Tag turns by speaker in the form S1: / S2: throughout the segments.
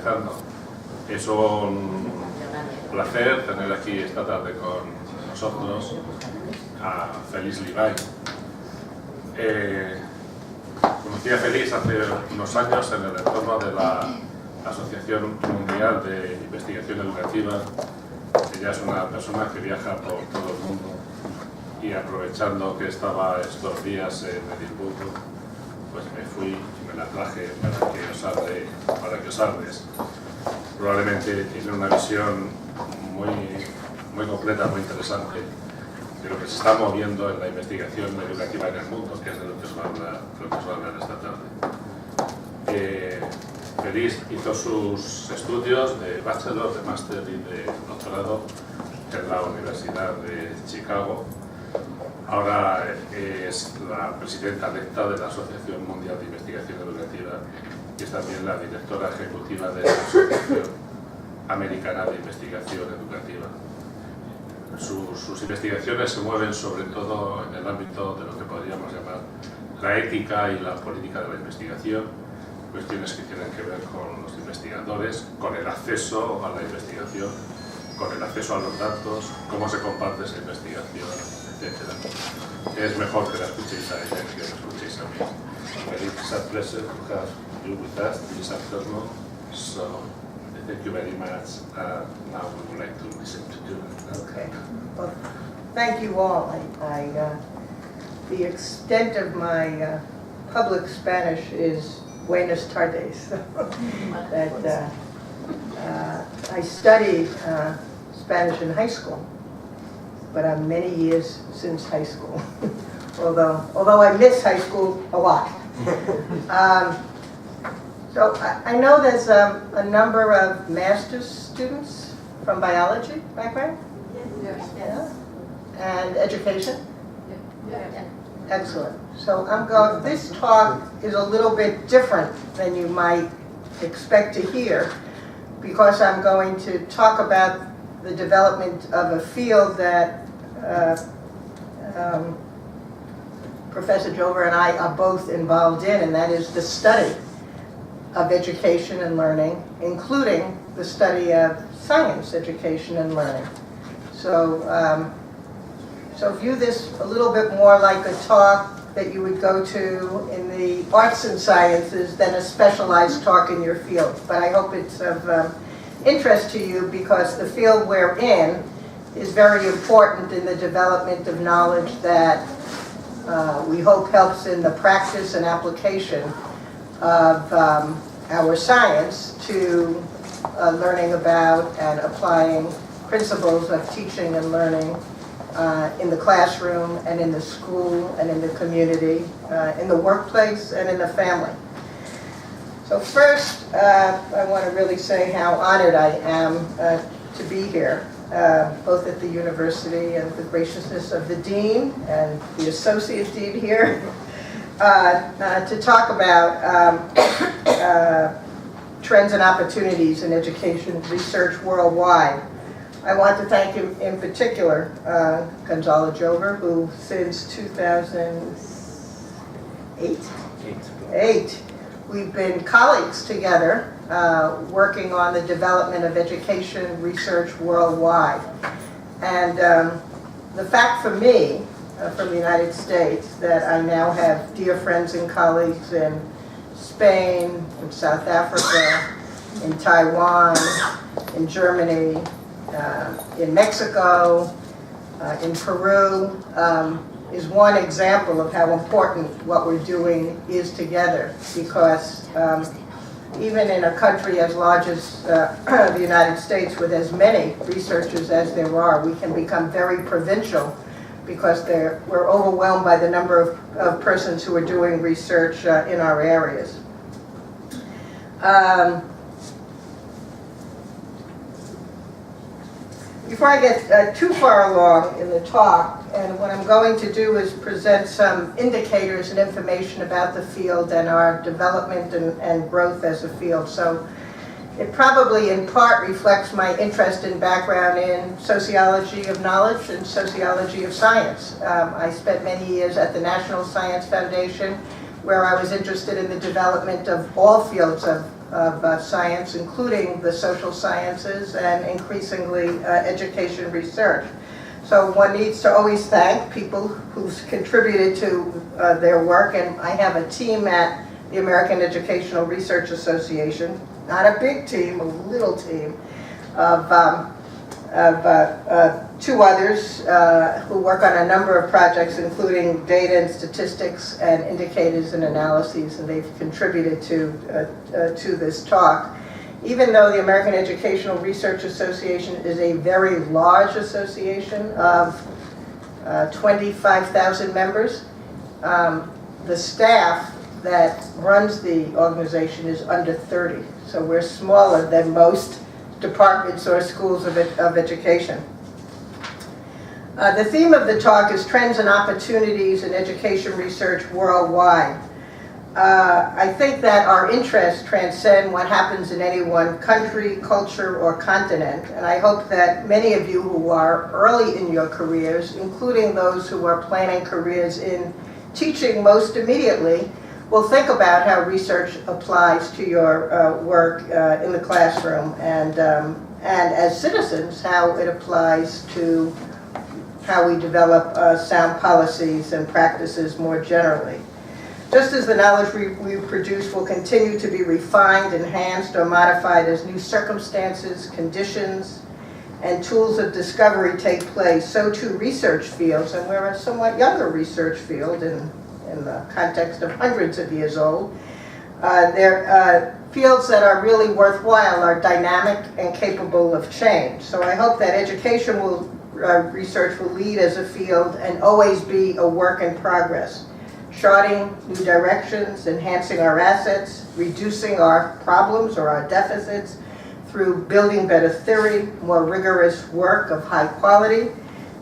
S1: empezando. Es un placer tener aquí esta tarde con nosotros a Felice J. Conocí a Felice hace unos años en el entorno de la Asociación Mundial de Investigación Educativa. Ella es una persona que viaja por todo el mundo y aprovechando que estaba estos días en Edimburgo, pues me fui y me la traje para que os hables. Probablemente tiene una visión muy completa, muy interesante de lo que se está moviendo en la investigación educativa en el mundo, que es de lo que os va a hablar esta tarde. Felice hizo sus estudios de bachelor, de máster y de doctorado en la Universidad de Chicago. Ahora es la presidenta electa de la Asociación Mundial de Investigación Educativa y es también la directora ejecutiva de la Asociación Americana de Investigación Educativa. Sus investigaciones se mueven sobre todo en el ámbito de lo que podríamos llamar la ética y la política de la investigación, cuestiones que tienen que ver con los investigadores, con el acceso a la investigación, con el acceso a los datos, cómo se comparte esa investigación, etc. Es mejor que la escuchéis a ella que la escuchéis a mí. It's a pleasure to have you with us this afternoon. So, thank you very much. Now we would like to listen to you.
S2: Okay. Well, thank you all. The extent of my public Spanish is buenas tardes. I studied Spanish in high school, but I'm many years since high school, although I miss high school a lot. So I know there's a number of master's students from biology background?
S3: Yes.
S2: Yeah. And education?
S3: Yeah.
S2: Excellent. So this talk is a little bit different than you might expect to hear, because I'm going to talk about the development of a field that Professor Jover and I are both involved in, and that is the study of education and learning, including the study of science education and learning. So view this a little bit more like a talk that you would go to in the arts and sciences than a specialized talk in your field. But I hope it's of interest to you, because the field we're in is very important in the development of knowledge that we hope helps in the practice and application of our science to learning about and applying principles of teaching and learning in the classroom and in the school and in the community, in the workplace and in the family. So first, I want to really say how honored I am to be here, both at the university and the graciousness of the dean and the associate dean here, to talk about trends and opportunities in education research worldwide. I want to thank in particular Gonzalo Jover, who since 2008, we've been colleagues together working on the development of education research worldwide. And the fact for me, from the United States, that I now have dear friends and colleagues in Spain, in South Africa, in Taiwan, in Germany, in Mexico, in Peru, is one example of how important what we're doing is together, because even in a country as large as the United States, with as many researchers as there are, we can become very provincial, because we're overwhelmed by the number of persons who are doing research in our areas. Before I get too far along in the talk, and what I'm going to do is present some indicators and information about the field and our development and growth as a field. So it probably in part reflects my interest and background in sociology of knowledge and sociology of science. I spent many years at the National Science Foundation, where I was interested in the development of all fields of science, including the social sciences and increasingly education research. So one needs to always thank people who've contributed to their work, and I have a team at the American Educational Research Association, not a big team, a little team of two others who work on a number of projects, including data and statistics and indicators and analyses, and they've contributed to this talk. Even though the American Educational Research Association is a very large association of 25,000 members, the staff that runs the organization is under 30. So we're smaller than most departments or schools of education. The theme of the talk is Trends and Opportunities in Education Research Worldwide. I think that our interests transcend what happens in any one country, culture, or continent, and I hope that many of you who are early in your careers, including those who are planning careers in teaching most immediately, will think about how research applies to your work in the classroom, and as citizens, how it applies to how we develop sound policies and practices more generally. Just as the knowledge we produce will continue to be refined, enhanced, or modified as new circumstances, conditions, and tools of discovery take place, so too research fields, and we're a somewhat younger research field in the context of hundreds of years old. Fields that are really worthwhile are dynamic and capable of change. So I hope that education research will lead as a field and always be a work in progress, charting new directions, enhancing our assets, reducing our problems or our deficits through building better theory, more rigorous work of high quality,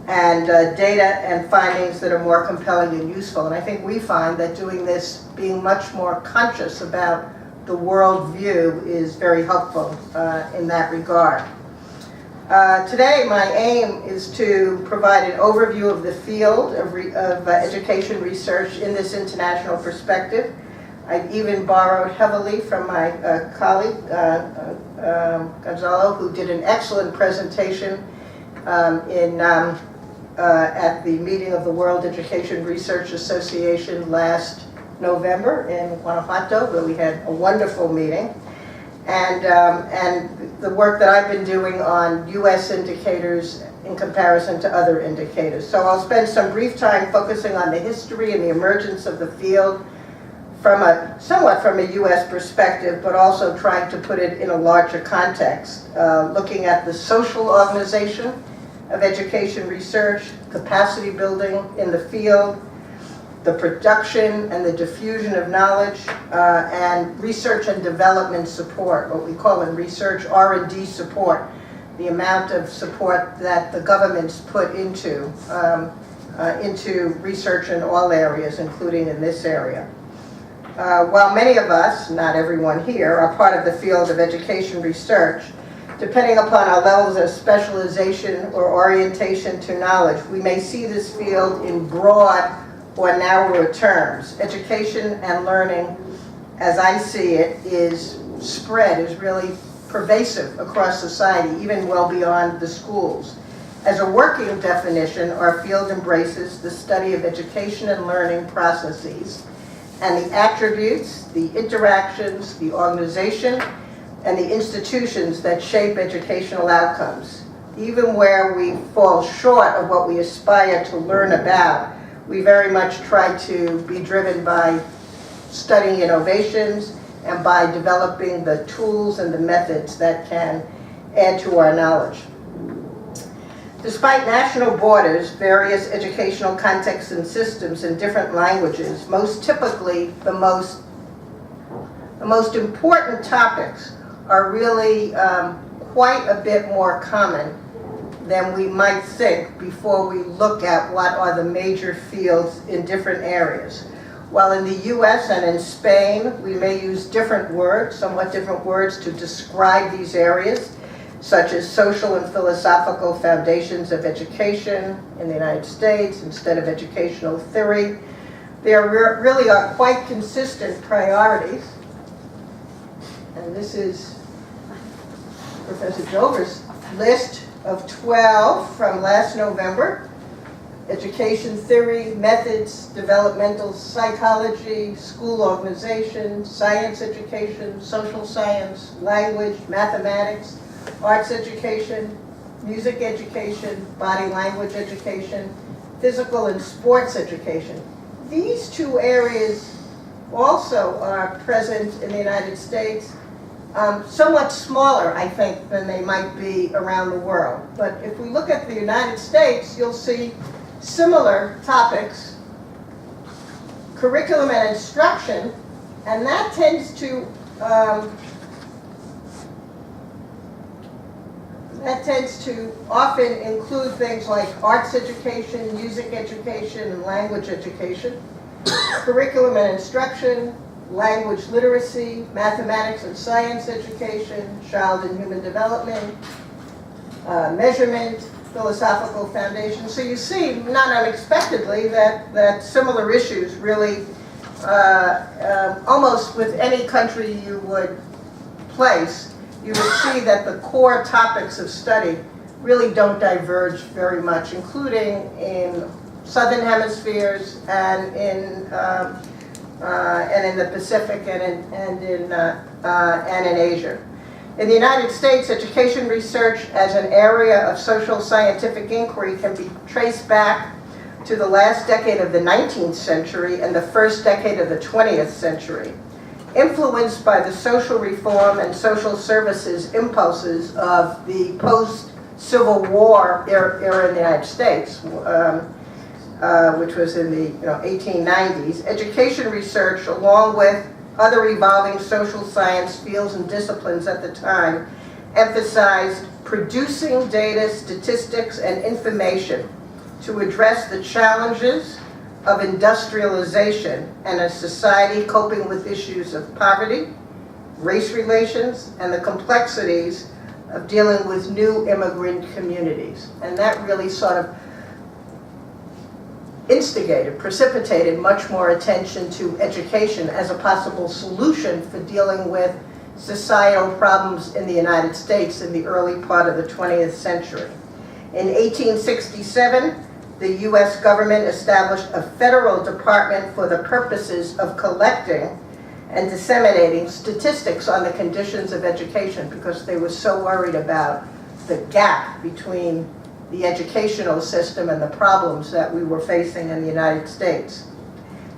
S2: and data and findings that are more compelling and useful. And I think we find that doing this, being much more conscious about the world view, is very helpful in that regard. Today, my aim is to provide an overview of the field of education research in this international perspective. I've even borrowed heavily from my colleague, Gonzalo, who did an excellent presentation at the meeting of the World Education Research Association last November in Guanajuato, where we had a wonderful meeting. And the work that I've been doing on U.S. indicators in comparison to other indicators. So I'll spend some brief time focusing on the history and the emergence of the field somewhat from a U.S. perspective, but also trying to put it in a larger context, looking at the social organization of education research, capacity building in the field, the production and the diffusion of knowledge, and research and development support, what we call in research R&D support, the amount of support that the governments put into research in all areas, including in this area. While many of us, not everyone here, are part of the field of education research, depending upon our levels of specialization or orientation to knowledge, we may see this field in broad or narrower terms. Education and learning, as I see it, is really pervasive across society, even well beyond the schools. As a working definition, our field embraces the study of education and learning processes and the attributes, the interactions, the organization, and the institutions that shape educational outcomes. Even where we fall short of what we aspire to learn about, we very much try to be driven by studying innovations and by developing the tools and the methods that can add to our knowledge. Despite national borders, various educational contexts and systems in different languages, most typically the most important topics are really quite a bit more common than we might think before we look at what are the major fields in different areas. While in the US and in Spain, we may use different words, somewhat different words to describe these areas, such as social and philosophical foundations of education in the United States instead of educational theory. There really are quite consistent priorities. And this is Professor Dover's list of 12 from last November. Education theory, methods, developmental psychology, school organization, science education, social science, language, mathematics, arts education, music education, body language education, physical and sports education. These two areas also are present in the United States, somewhat smaller, I think, than they might be around the world. But if we look at the United States, you'll see similar topics, curriculum and instruction, and that tends to often include things like arts education, music education, and language education, curriculum and instruction, language literacy, mathematics and science education, child and human development, measurement, philosophical foundation. So you see, not unexpectedly, that similar issues really, almost with any country you would place, you would see that the core topics of study really don't diverge very much, including in southern hemispheres and in the Pacific and in Asia. In the United States, education research as an area of social scientific inquiry can be traced back to the last decade of the 19th century and the first decade of the 20th century, influenced by the social reform and social services impulses of the post-Civil War era in the United States, which was in the 1890s. Education research, along with other evolving social science fields and disciplines at the time, emphasized producing data, statistics, and information to address the challenges of industrialization and a society coping with issues of poverty, race relations, and the complexities of dealing with new immigrant communities. And that really sort of precipitated much more attention to education as a possible solution for dealing with societal problems in the United States in the early part of the 20th century. In 1867, the U.S. government established a federal department for the purposes of collecting and disseminating statistics on the conditions of education, because they were so worried about the gap between the educational system and the problems that we were facing in the United States.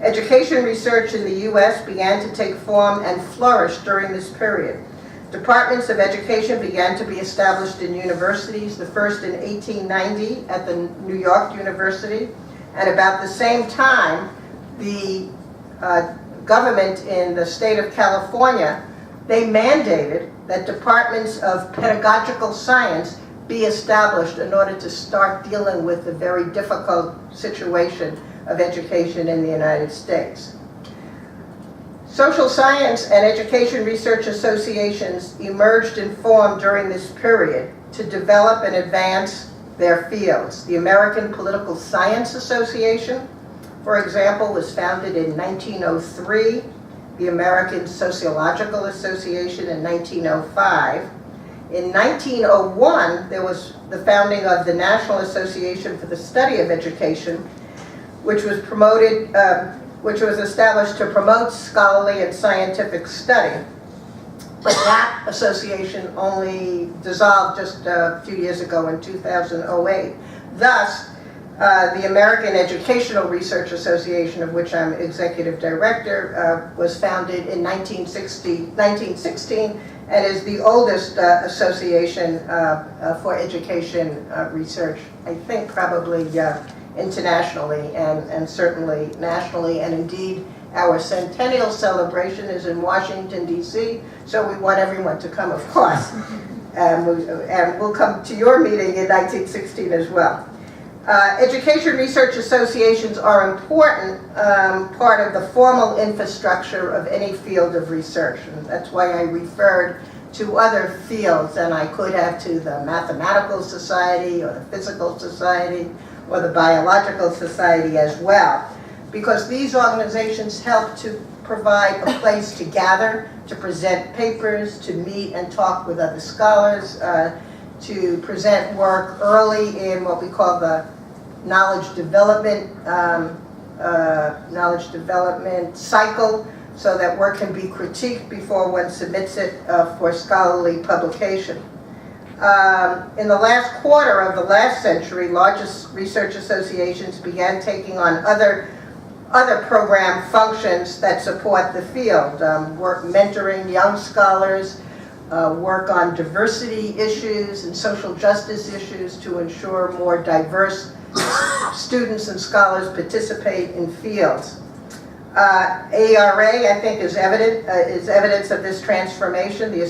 S2: Education research in the U.S. began to take form and flourish during this period. Departments of education began to be established in universities, the first in 1890 at the New York University, and about the same time, the government in the state of California, they mandated that departments of pedagogical science be established in order to start dealing with the very difficult situation of education in the United States. Social science and education research associations emerged and formed during this period to develop and advance their fields. The American Political Science Association, for example, was founded in 1903, the American Sociological Association in 1905. In 1901, there was the founding of the National Association for the Study of Education, which was established to promote scholarly and scientific study. But that association only dissolved just a few years ago in 2008. Thus, the American Educational Research Association, of which I'm executive director, was founded in 1916 and is the oldest association for education research, I think probably internationally and certainly nationally. And indeed, our centennial celebration is in Washington, D.C., so we want everyone to come, of course. And we'll come to your meeting in 1916 as well. Education research associations are an important part of the formal infrastructure of any field of research. And that's why I referred to other fields, and I could have to the Mathematical Society or the Physical Society or the Biological Society as well. because these organizations help to provide a place to gather, to present papers, to meet and talk with other scholars, to present work early in what we call the knowledge development cycle, so that work can be critiqued before one submits it for scholarly publication. In the last quarter of the last century, largest research associations began taking on other program functions that support the field. Work mentoring young scholars, work on diversity issues and social justice issues to ensure more diverse students and scholars participate in fields. ARA, I think, is evidence of this transformation. The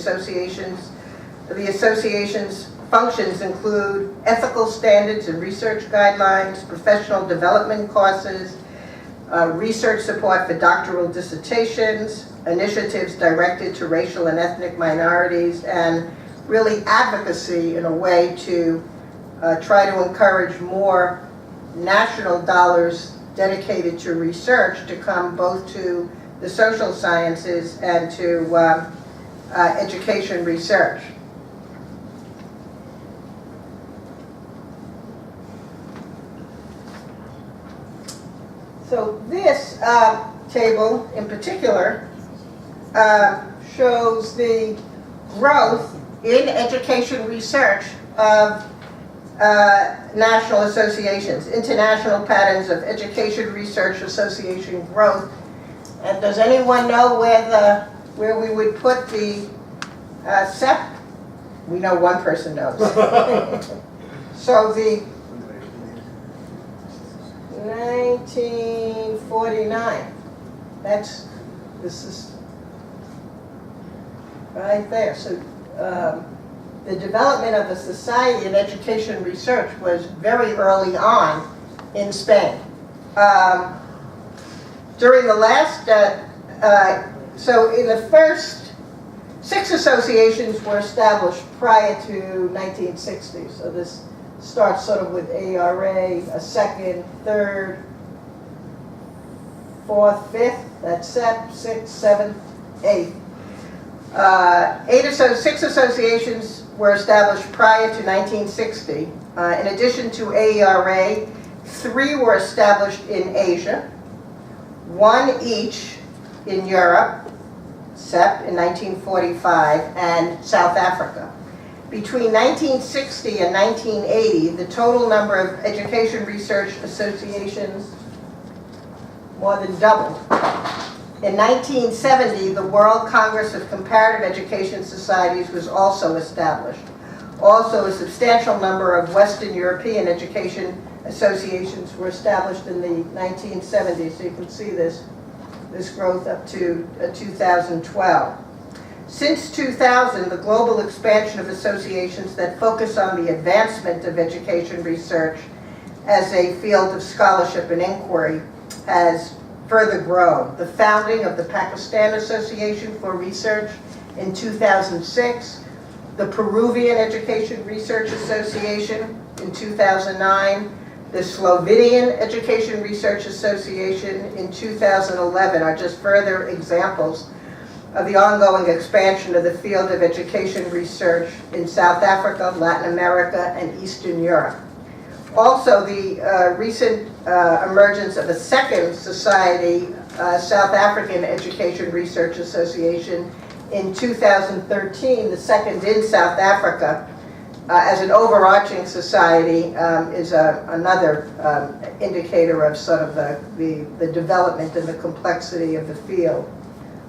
S2: association's functions include ethical standards and research guidelines, professional development courses, research support for doctoral dissertations, initiatives directed to racial and ethnic minorities, and really advocacy in a way to try to encourage more national dollars dedicated to research to come both to the social sciences and to education research. So this table in particular shows the growth in education research of national associations, international patterns of education research association growth. And does anyone know where we would put the SEP? We know one person knows. So the 1949. This is right there. So the development of the Society in Education Research was very early on in Spain. During the last, so in the first 6 associations were established prior to 1960. So this starts sort of with ARA, a second, third, fourth, fifth, that's SEP, 6th, 7th, 8th. 6 associations were established prior to 1960. In addition to AERA, 3 were established in Asia, 1 each in Europe, SEP in 1945, and South Africa. Between 1960 and 1980, the total number of education research associations more than doubled. In 1970, the World Congress of Comparative Education Societies was also established. Also, a substantial number of Western European education associations were established in the 1970s. So you can see this growth up to 2012. Since 2000, the global expansion of associations that focus on the advancement of education research as a field of scholarship and inquiry has further grown. The founding of the Pakistan Association for Research in 2006, the Peruvian Education Research Association in 2009, the Slovenian Education Research Association in 2011 are just further examples of the ongoing expansion of the field of education research in South Africa, Latin America, and Eastern Europe. Also, the recent emergence of a second society, South African Education Research Association, in 2013, the second in South Africa, as an overarching society, is another indicator of sort of the development and the complexity of the field.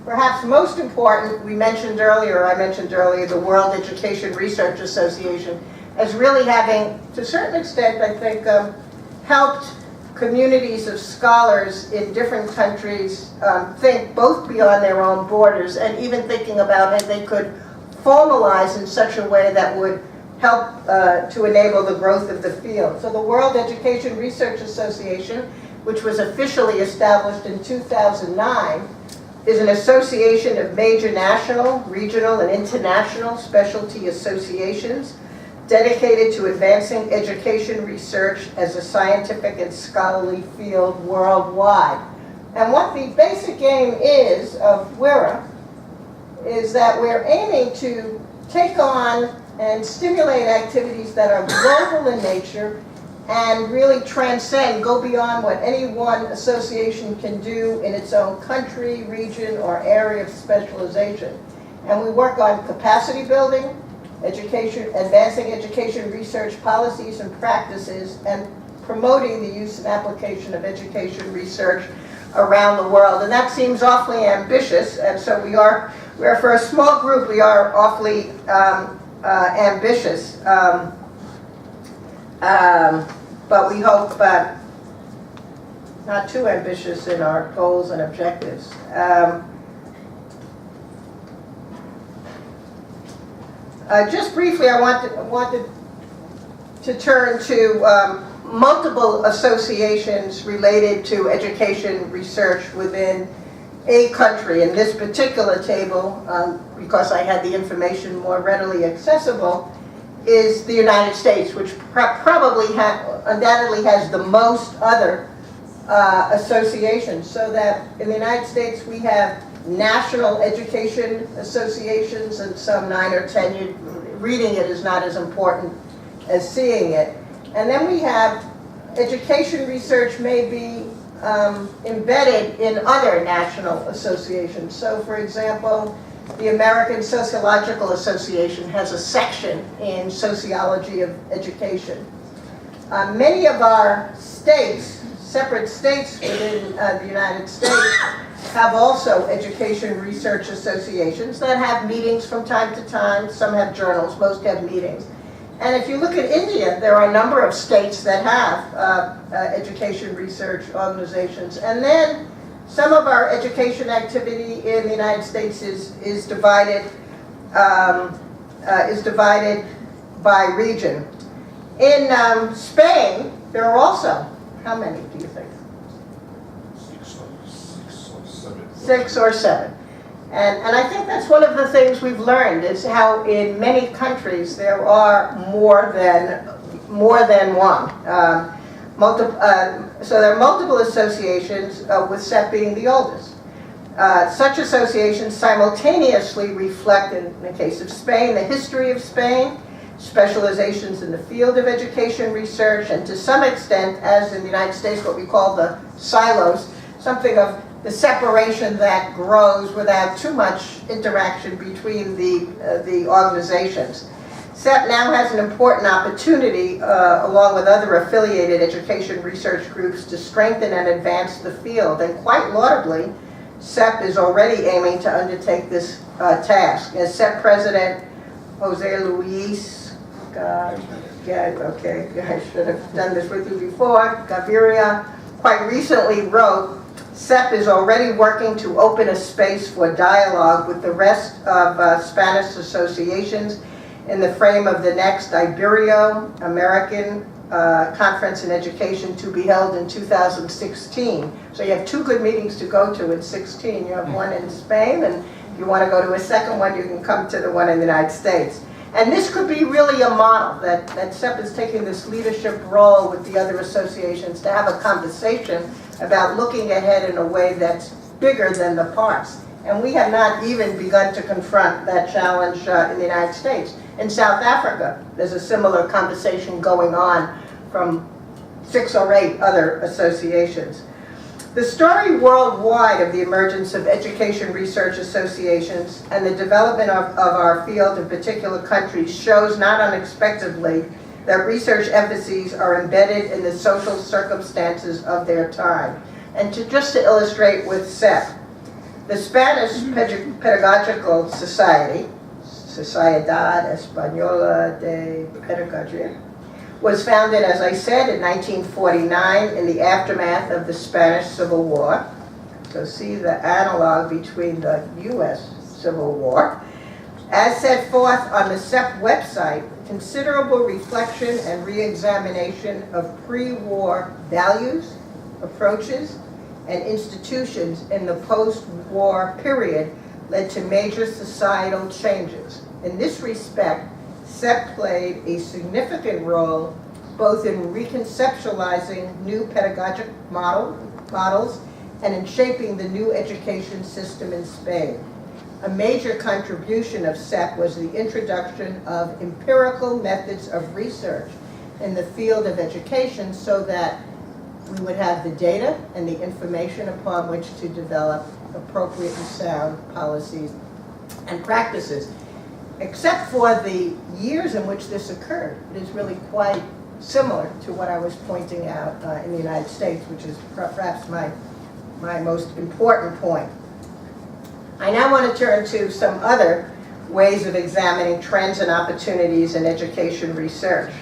S2: Perhaps most important, I mentioned earlier, the World Education Research Association as really having, to a certain extent, I think, helped communities of scholars in different countries think both beyond their own borders and even thinking about how they could formalize in such a way that would help to enable the growth of the field. So the World Education Research Association, which was officially established in 2009, is an association of major national, regional, and international specialty associations dedicated to advancing education research as a scientific and scholarly field worldwide. And what the basic aim is of WIRA is that we're aiming to take on and stimulate activities that are global in nature and really transcend, go beyond what any one association can do in its own country, region, or area of specialization. And we work on capacity building, education, advancing education research policies and practices, and promoting the use and application of education research around the world. And that seems awfully ambitious, and so we're for a small group, we are awfully ambitious. But we hope not too ambitious in our goals and objectives. Just briefly, I wanted to turn to multiple associations related to education research within a country. In this particular table, because I had the information more readily accessible, is the United States, which probably undoubtedly has the most other associations. So that in the United States we have national education associations and some 9 or 10. Reading it is not as important as seeing it. And then we have education research may be embedded in other national associations. So for example, the American Sociological Association has a section in sociology of education. Many of our states, separate states within the United States, have also education research associations that have meetings from time to time. Some have journals, most have meetings. And if you look at India, there are a number of states that have education research organizations. And then some of our education activity in the United States is divided by region. In Spain, there are also, how many do you think? 6 or 7. And I think that's one of the things we've learned is how in many countries there are more than one. So there are multiple associations, with SEP being the oldest. Such associations simultaneously reflect, in the case of Spain, the history of Spain, specializations in the field of education research, and to some extent, as in the United States, what we call the silos, something of the separation that grows without too much interaction between the organizations. SEP now has an important opportunity, along with other affiliated education research groups, to strengthen and advance the field. And quite laudably, SEP is already aiming to undertake this task. As SEP President Jose Luis, I should have done this with you before, Gaviria, quite recently wrote, SEP is already working to open a space for dialogue with the rest of Spanish associations in the frame of the next Ibero-American Conference in Education to be held in 2016. So you have 2 good meetings to go to in 16. You have one in Spain, and if you want to go to a second one, you can come to the one in the United States. And this could be really a model that SEP is taking this leadership role with the other associations to have a conversation about looking ahead in a way that's bigger than the parts. And we have not even begun to confront that challenge in the United States. In South Africa, there's a similar conversation going on from 6 or 8 other associations. The story worldwide of the emergence of education research associations and the development of our field in particular countries shows not unexpectedly that research emphases are embedded in the social circumstances of their time. And just to illustrate with SEP, the Spanish Pedagogical Society, Sociedad Española de Pedagogía, was founded, as I said, in 1949 in the aftermath of the Spanish Civil War. So see the analog between the U.S. Civil War. As set forth on the SEP website, considerable reflection and re-examination of pre-war values, approaches, and institutions in the post-war period led to major societal changes. In this respect, SEP played a significant role both in reconceptualizing new pedagogic models and in shaping the new education system in Spain. A major contribution of SEP was the introduction of empirical methods of research in the field of education so that we would have the data and the information upon which to develop appropriate and sound policies and practices. Except for the years in which this occurred, it is really quite similar to what I was pointing out in the United States, which is perhaps my most important point. I now want to turn to some other ways of examining trends and opportunities in education research.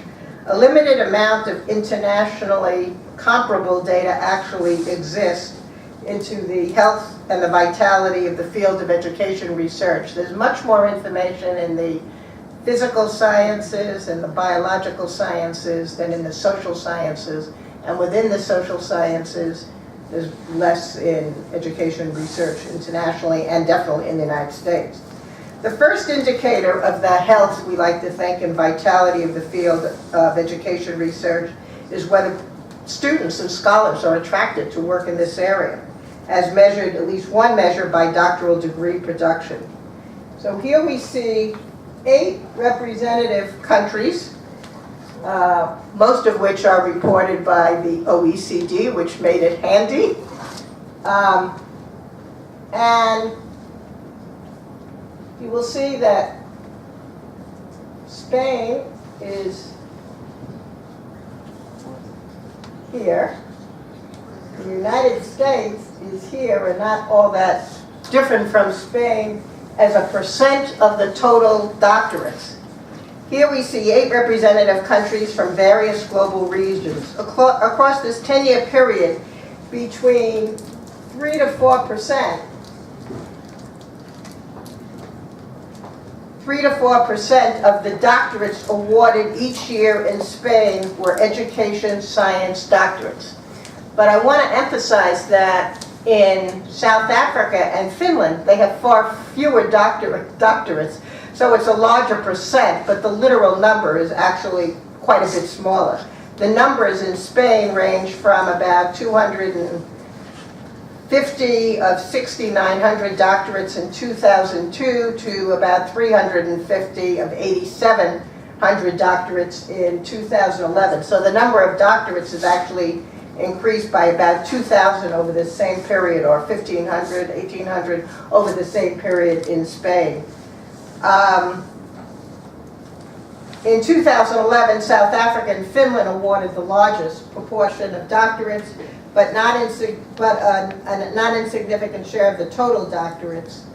S2: A limited amount of internationally comparable data actually exists into the health and the vitality of the field of education research. There's much more information in the physical sciences and the biological sciences than in the social sciences, and within the social sciences, there's less in education research internationally and definitely in the United States. The first indicator of the health, we like to think, and vitality of the field of education research is whether students and scholars are attracted to work in this area, as measured, at least one measure, by doctoral degree production. So here we see 8 representative countries, most of which are reported by the OECD, which made it handy. And you will see that Spain is here. The United States is here, and not all that different from Spain as a percent of the total doctorates. Here we see 8 representative countries from various global regions. Across this 10-year period, between 3 to 4%, 3 to 4% of the doctorates awarded each year in Spain were education science doctorates. But I want to emphasize that in South Africa and Finland, they have far fewer doctorates. So it's a larger percent, but the literal number is actually quite a bit smaller. The numbers in Spain range from about 250 of 6,900 doctorates in 2002 to about 350 of 8,700 doctorates in 2011. So the number of doctorates is actually increased by about 2,000 over the same period, or 1,500, 1,800 over the same period in Spain. In 2011, South Africa and Finland awarded the largest proportion of doctorates, but a not insignificant share of the total doctorates.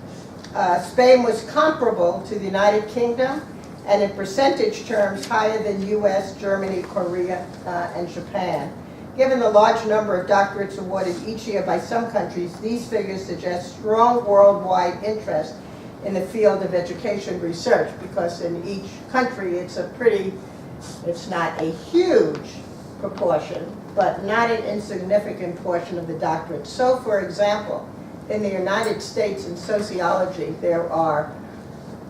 S2: Spain was comparable to the United Kingdom, and in percentage terms higher than US, Germany, Korea, and Japan. Given the large number of doctorates awarded each year by some countries, these figures suggest strong worldwide interest in the field of education research, because in each country it's not a huge proportion, but not an insignificant portion of the doctorates. So, for example, in the United States in sociology, there are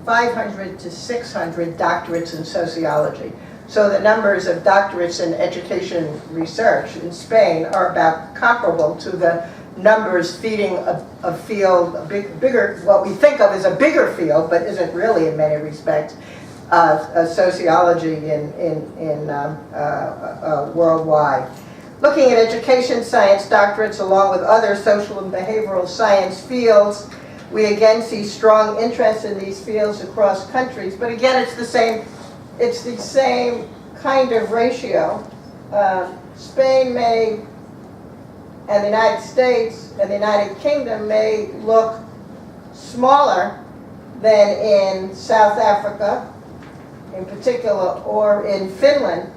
S2: 500 to 600 doctorates in sociology. So the numbers of doctorates in education research in Spain are about comparable to the numbers feeding a field, bigger, what we think of as a bigger field, but isn't really in many respects, sociology worldwide. Looking at education science doctorates along with other social and behavioral science fields, we again see strong interest in these fields across countries, but again it's the same kind of ratio. Spain may, and the United States and the United Kingdom may look smaller than in South Africa in particular, or in Finland.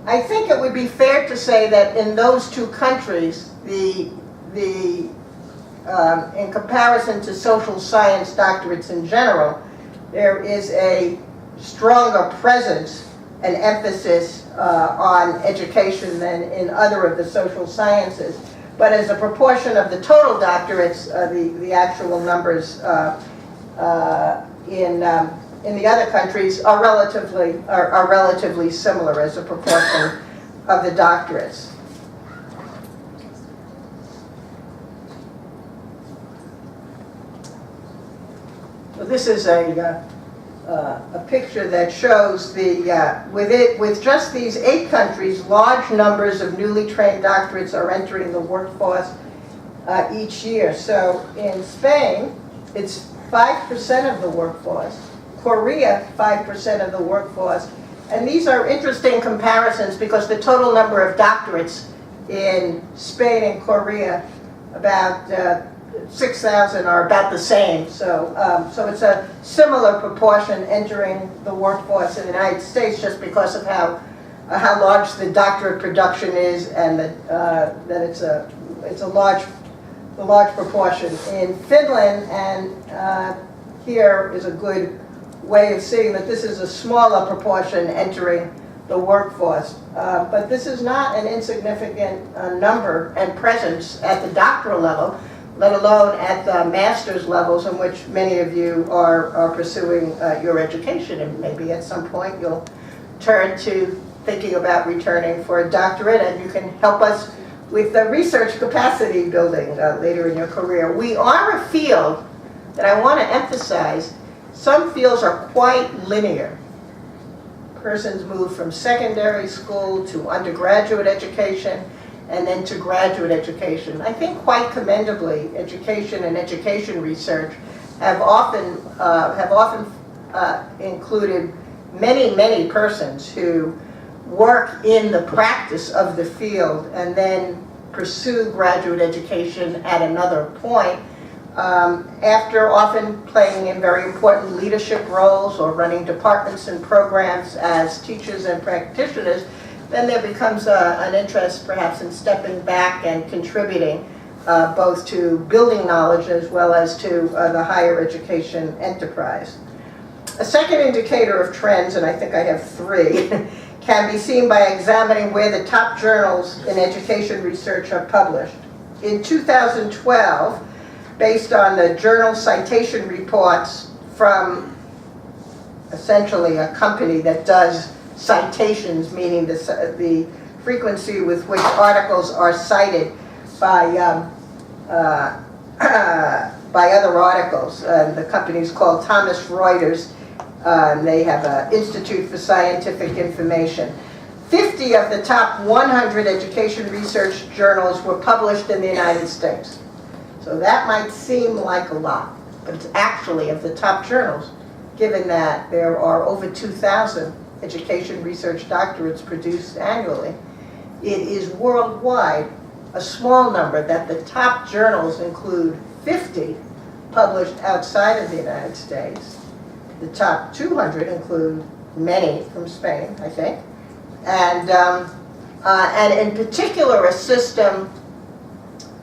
S2: I think it would be fair to say that in those two countries, in comparison to social science doctorates in general, there is a stronger presence and emphasis on education than in other of the social sciences. But as a proportion of the total doctorates, the actual numbers in in the other countries are relatively similar as a proportion of the doctorates. So this is a picture that shows with just these 8 countries, large numbers of newly trained doctorates are entering the workforce each year. So in Spain, it's 5% of the workforce. Korea, 5% of the workforce. And these are interesting comparisons because the total number of doctorates in Spain and Korea, about 6,000, are about the same. So it's a similar proportion entering the workforce in the United States just because of how large the doctorate production is, and that it's a large proportion. In Finland, and here is a good way of seeing that this is a smaller proportion entering the workforce. But this is not an insignificant number and presence at the doctoral level, let alone at the master's levels, in which many of you are pursuing your education, and maybe at some point you'll turn to thinking about returning for a doctorate, and you can help us with the research capacity building later in your career. We are a field that I want to emphasize, some fields are quite linear. Persons move from secondary school to undergraduate education, and then to graduate education. I think quite commendably, education and education research have often included many persons who work in the practice of the field and then pursue graduate education at another point, after often playing in very important leadership roles or running departments and programs as teachers and practitioners. Then there becomes an interest perhaps in stepping back and contributing both to building knowledge as well as to the higher education enterprise. A second indicator of trends, and I think I have 3, can be seen by examining where the top journals in education research are published. In 2012, based on the journal citation reports from essentially a company that does citations, meaning the frequency with which articles are cited by other articles. The company is called Thomson Reuters. They have an Institute for Scientific Information. 50 of the top 100 education research journals were published in the United States. So that might seem like a lot, but it's actually of the top journals, given that there are over 2,000 education research doctorates produced annually. It is worldwide a small number that the top journals include 50 published outside of the United States. The top 200 include many from Spain, I think, and in particular a system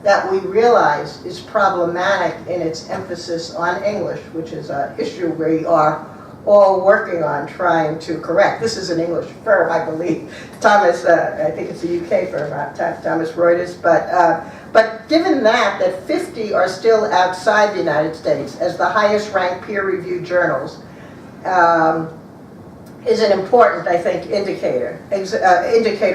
S2: that we realize is problematic in its emphasis on English, which is an issue we are all working on trying to correct. This is an English firm, I believe. I think it's a UK firm, Thomson Reuters, but given that 50 are still outside the United States as the highest ranked peer-reviewed journals, is an important, I think, indicator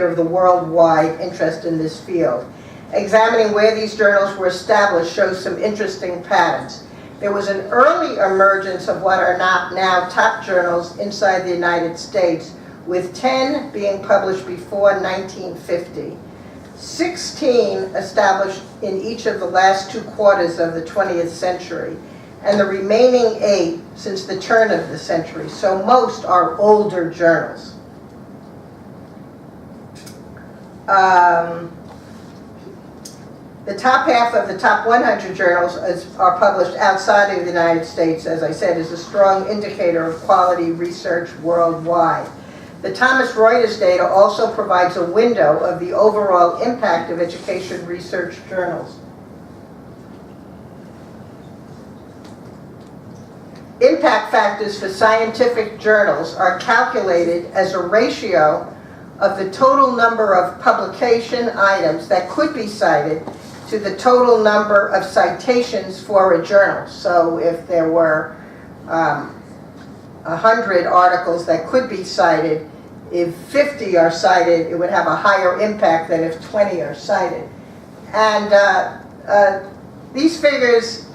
S2: of the worldwide interest in this field. Examining where these journals were established shows some interesting patterns. There was an early emergence of what are now top journals inside the United States, with 10 being published before 1950. 16 established in each of the last 2 quarters of the 20th century, and the remaining 8 since the turn of the century. So most are older journals. The top half of the top 100 journals are published outside of the United States, as I said, is a strong indicator of quality research worldwide. The Thomson Reuters data also provides a window of the overall impact of education research journals. Impact factors for scientific journals are calculated as a ratio of the total number of publication items that could be cited to the total number of citations for a journal. So if there were 100 articles that could be cited, if 50 are cited, it would have a higher impact than if 20 are cited. And these figures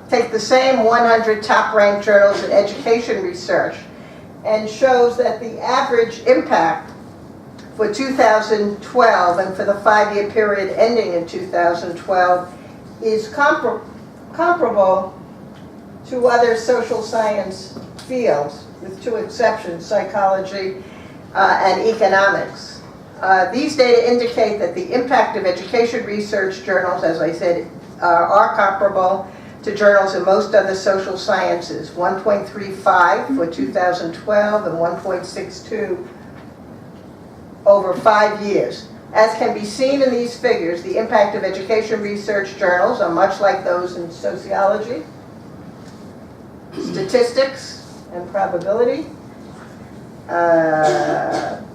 S2: take the same 100 top-ranked journals in education research and shows that the average impact for 2012 and for the 5-year period ending in 2012 is comparable to other social science fields, with 2 exceptions, psychology and economics. These data indicate that the impact of education research journals, as I said, are comparable to journals in most other social sciences, 1.35 for 2012 and 1.62 over 5 years. As can be seen in these figures, the impact of education research journals are much like those in sociology, statistics and probability,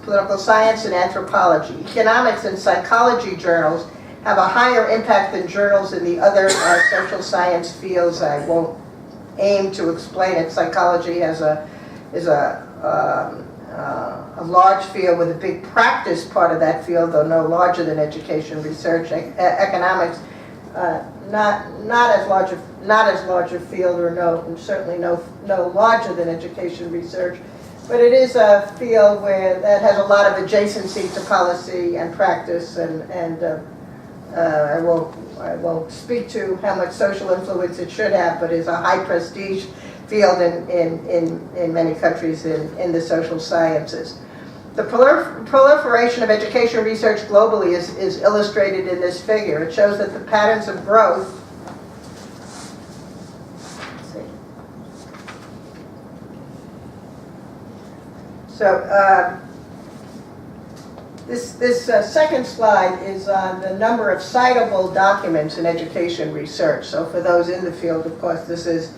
S2: political science and anthropology. Economics and psychology journals have a higher impact than journals in the other social science fields. I won't aim to explain it. Psychology is a large field with a big practice part of that field, though no larger than education research. Economics, not as large a field, or certainly no larger than education research. But it is a field that has a lot of adjacency to policy and practice, and I won't speak to how much social influence it should have, but is a high prestige field in many countries in the social sciences. The proliferation of education research globally is illustrated in this figure. It shows that the patterns of growth this second slide is on the number of citable documents in education research. So for those in the field, of course, this is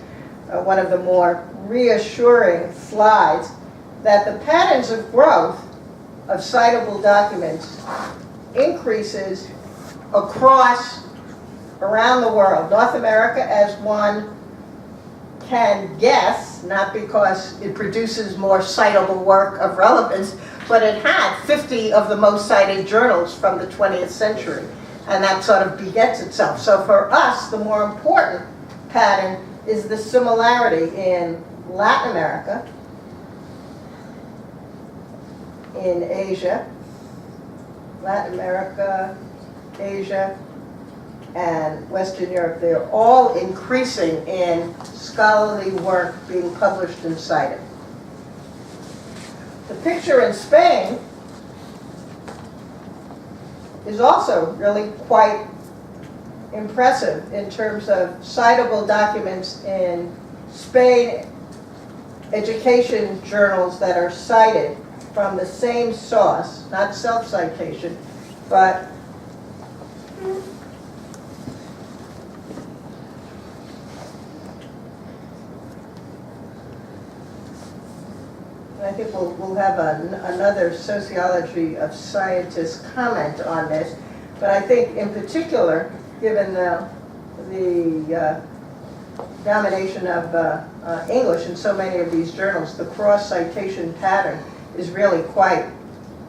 S2: one of the more reassuring slides, that the patterns of growth of citable documents increases around the world. North America, as one can guess, not because it produces more citable work of relevance, but it had 50 of the most cited journals from the 20th century, and that sort of begets itself. So for us, the more important pattern is the similarity in Latin America, in Asia, Asia, and Western Europe. They're all increasing in scholarly work being published and cited. The picture in Spain is also really quite impressive in terms of citable documents in Spain, education journals that are cited from the same source, not self-citation, but I think we'll have another sociology of scientists comment on this, but I think in particular, given the domination of English in so many of these journals, the cross-citation pattern is really quite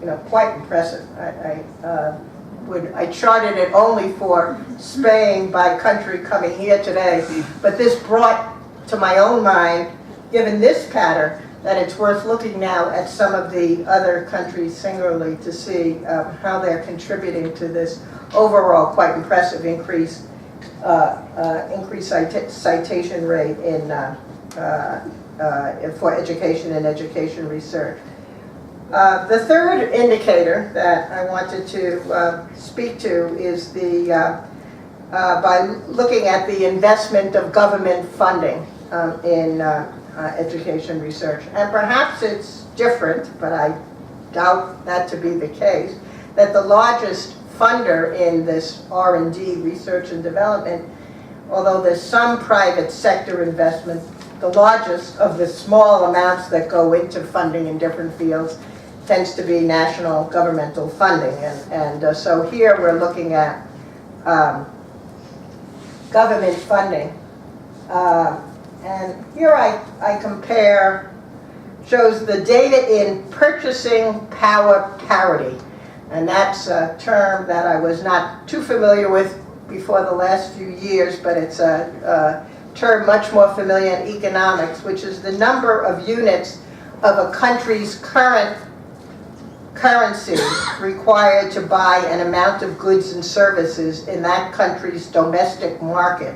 S2: impressive. I charted it only for Spain by country coming here today, but this brought to my own mind, given this pattern, that it's worth looking now at some of the other countries singularly to see how they're contributing to this overall quite impressive increased citation rate for education and education research. The third indicator that I wanted to speak to is by looking at the investment of government funding in education research. And perhaps it's different, but I doubt that to be the case, that the largest funder in this R&D, research and development, although there's some private sector investment, the largest of the small amounts that go into funding in different fields tends to be national governmental funding. And so here we're looking at government funding. And here I compare shows the data in purchasing power parity. And that's a term that I was not too familiar with before the last few years, but it's a term much more familiar in economics, which is the number of units of a country's current currency required to buy an amount of goods and services in that country's domestic market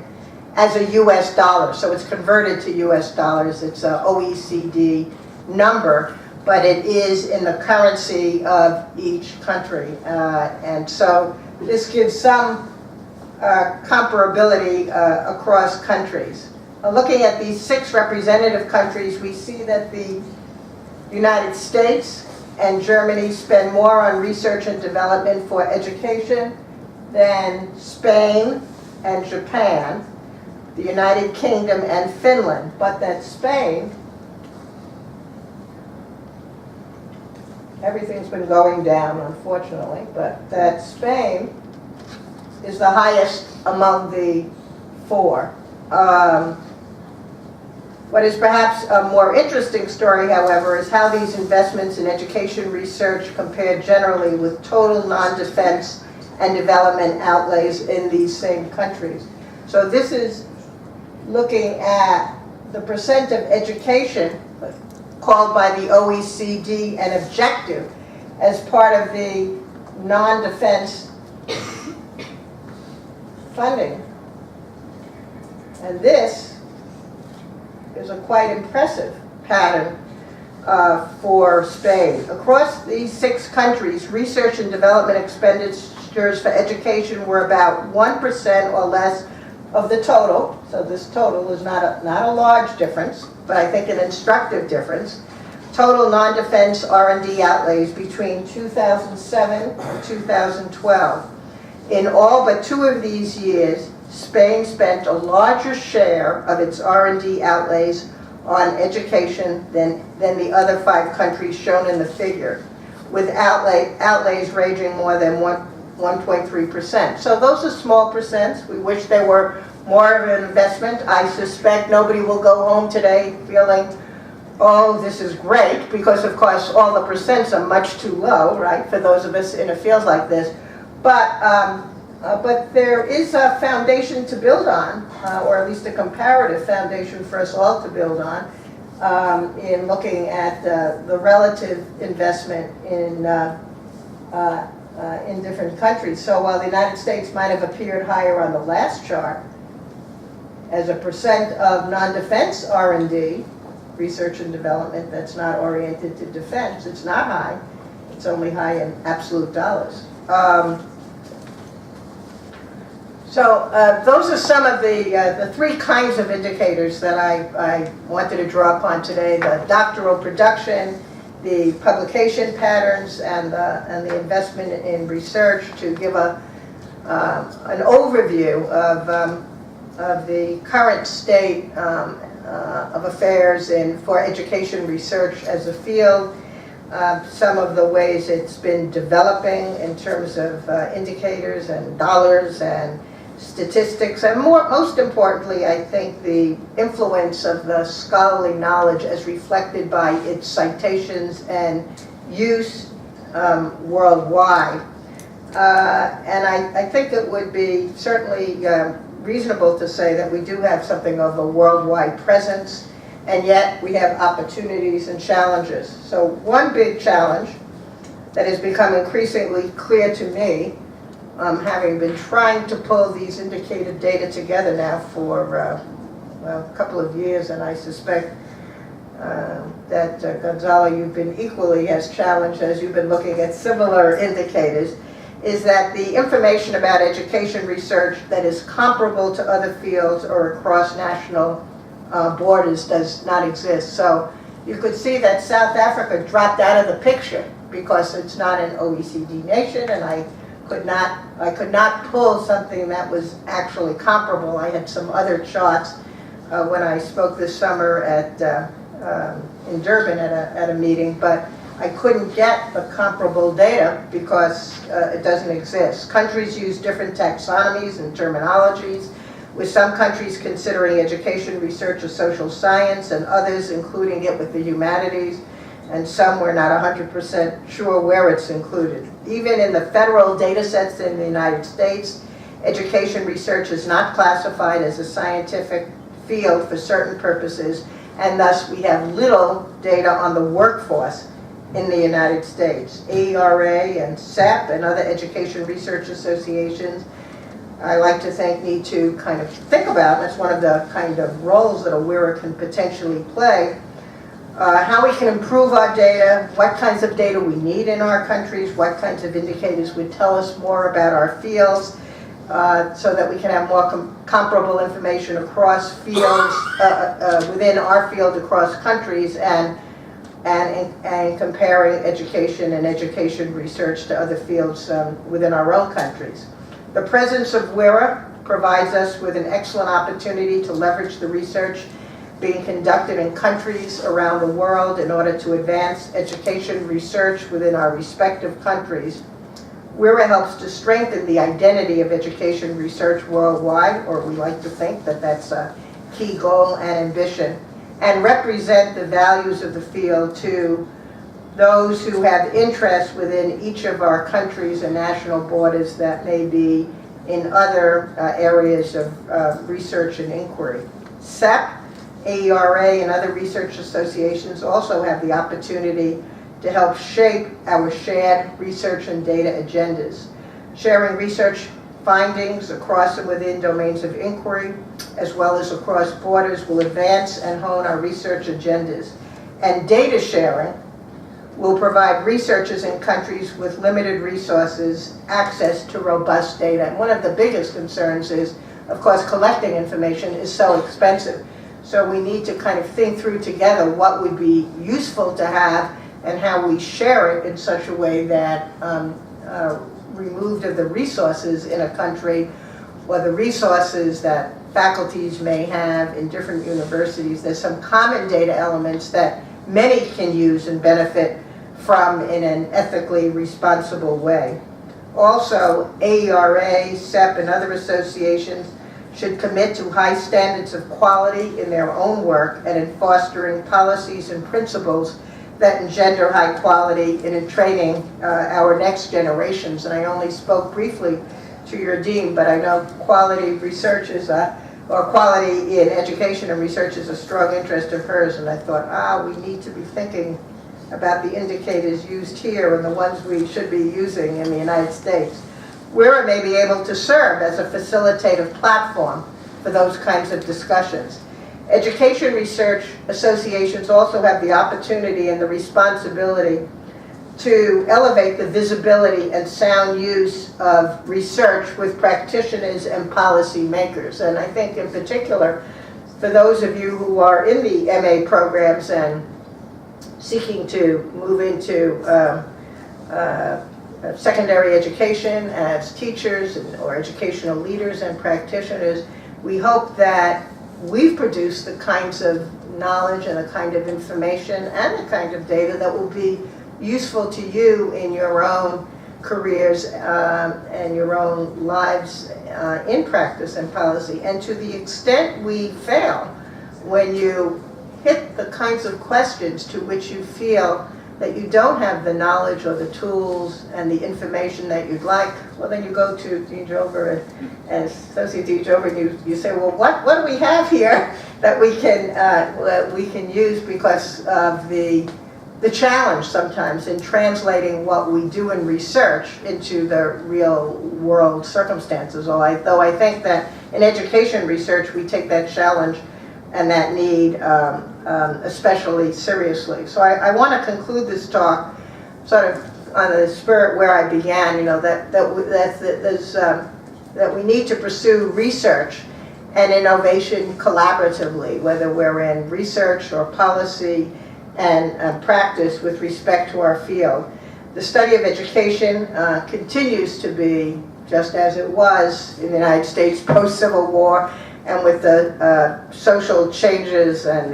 S2: as a US dollar. So it's converted to US dollars. It's an OECD number, but it is in the currency of each country. And so this gives some comparability across countries. Looking at these 6 representative countries, we see that the United States and Germany spend more on research and development for education than Spain and Japan, the United Kingdom and Finland, but that Spain, everything's been going down, unfortunately, but that Spain is the highest among the 4. What is perhaps a more interesting story, however, is how these investments in education research compare generally with total non-defense and development outlays in these same countries. So this is looking at the percent of education called by the OECD an objective as part of the non-defense funding. And this is a quite impressive pattern for Spain. Across these 6 countries, research and development expenditures for education were about 1% or less of the total. So this total is not a large difference, but I think an instructive difference. Total non-defense R&D outlays between 2007 and 2012. In all but 2 of these years, Spain spent a larger share of its R&D outlays on education than the other 5 countries shown in the figure, with outlays ranging more than 1.3%. So those are small percents. We wish there were more of an investment. I suspect nobody will go home today feeling, oh, this is great, because of course all the percents are much too low, right, for those of us in a field like this. But there is a foundation to build on, or at least a comparative foundation for us all to build on, in looking at the relative investment in different countries. So while the United States might have appeared higher on the last chart, as a percent of non-defense R&D, research and development that's not oriented to defense, it's not high. It's only high in absolute dollars. So those are some of the 3 kinds of indicators that I wanted to draw upon today: the doctoral production, the publication patterns, and the investment in research, to give an overview of the current state of affairs for education research as a field. Some of the ways it's been developing in terms of indicators and dollars and statistics, and most importantly, I think, the influence of the scholarly knowledge as reflected by its citations and use worldwide. And I think it would be certainly reasonable to say that we do have something of a worldwide presence, and yet we have opportunities and challenges. So one big challenge that has become increasingly clear to me, having been trying to pull these indicated data together now for well, a couple of years, and I suspect that Gonzalo, you've been equally as challenged as you've been looking at similar indicators, is that the information about education research that is comparable to other fields or across national borders does not exist. So you could see that South Africa dropped out of the picture because it's not an OECD nation, and I could not pull something that was actually comparable. I had some other charts when I spoke this summer in Durban at a meeting, but I couldn't get the comparable data because it doesn't exist. Countries use different taxonomies and terminologies. with some countries considering education research a social science and others including it with the humanities, and some we're not 100% sure where it's included. Even in the federal data sets in the United States, education research is not classified as a scientific field for certain purposes, and thus we have little data on the workforce in the United States. AERA and SEP and other education research associations, I like to think, need to kind of think about, and that's one of the kind of roles that a WIRA can potentially play, how we can improve our data, what kinds of data we need in our countries, what kinds of indicators would tell us more about our fields, so that we can have more comparable information across fields, within our field across countries, and comparing education and education research to other fields within our own countries. The presence of WIRA provides us with an excellent opportunity to leverage the research being conducted in countries around the world in order to advance education research within our respective countries. WIRA helps to strengthen the identity of education research worldwide, or we like to think that that's a key goal and ambition, and represent the values of the field to those who have interest within each of our countries and national borders that may be in other areas of research and inquiry. SEP, AERA, and other research associations also have the opportunity to help shape our shared research and data agendas. Sharing research findings across and within domains of inquiry, as well as across borders, will advance and hone our research agendas. And data sharing will provide researchers in countries with limited resources access to robust data. And one of the biggest concerns is, of course, collecting information is so expensive. So we need to kind of think through together what would be useful to have and how we share it in such a way that removed of the resources in a country, or the resources that faculties may have in different universities, there's some common data elements that many can use and benefit from in an ethically responsible way. Also, AERA, SEP, and other associations should commit to high standards of quality in their own work and in fostering policies and principles that engender high quality and in training our next generations. And I only spoke briefly to your dean, but I know quality research is or quality in education and research is a strong interest of hers, and I thought, we need to be thinking about the indicators used here and the ones we should be using in the United States. WIRA may be able to serve as a facilitative platform for those kinds of discussions. Education research associations also have the opportunity and the responsibility to elevate the visibility and sound use of research with practitioners and policy makers. And I think in particular, for those of you who are in the MA programs and seeking to move into secondary education as teachers or educational leaders and practitioners, we hope that we've produced the kinds of knowledge and the kind of information and the kind of data that will be useful to you in your own careers and your own lives in practice and policy. And to the extent we fail, when you hit the kinds of questions to which you feel that you don't have the knowledge or the tools and the information that you'd like, well, then you go to Dean Jover and Associate Dean Jover, and you say, well, what do we have here that we can use, because of the challenge sometimes in translating what we do in research into the real world circumstances. Though I think that in education research we take that challenge and that need especially seriously. So I want to conclude this talk sort of on the spirit where I began, that we need to pursue research and innovation collaboratively, whether we're in research or policy and practice with respect to our field. The study of education continues to be, just as it was in the United States post-Civil War, and with the social changes and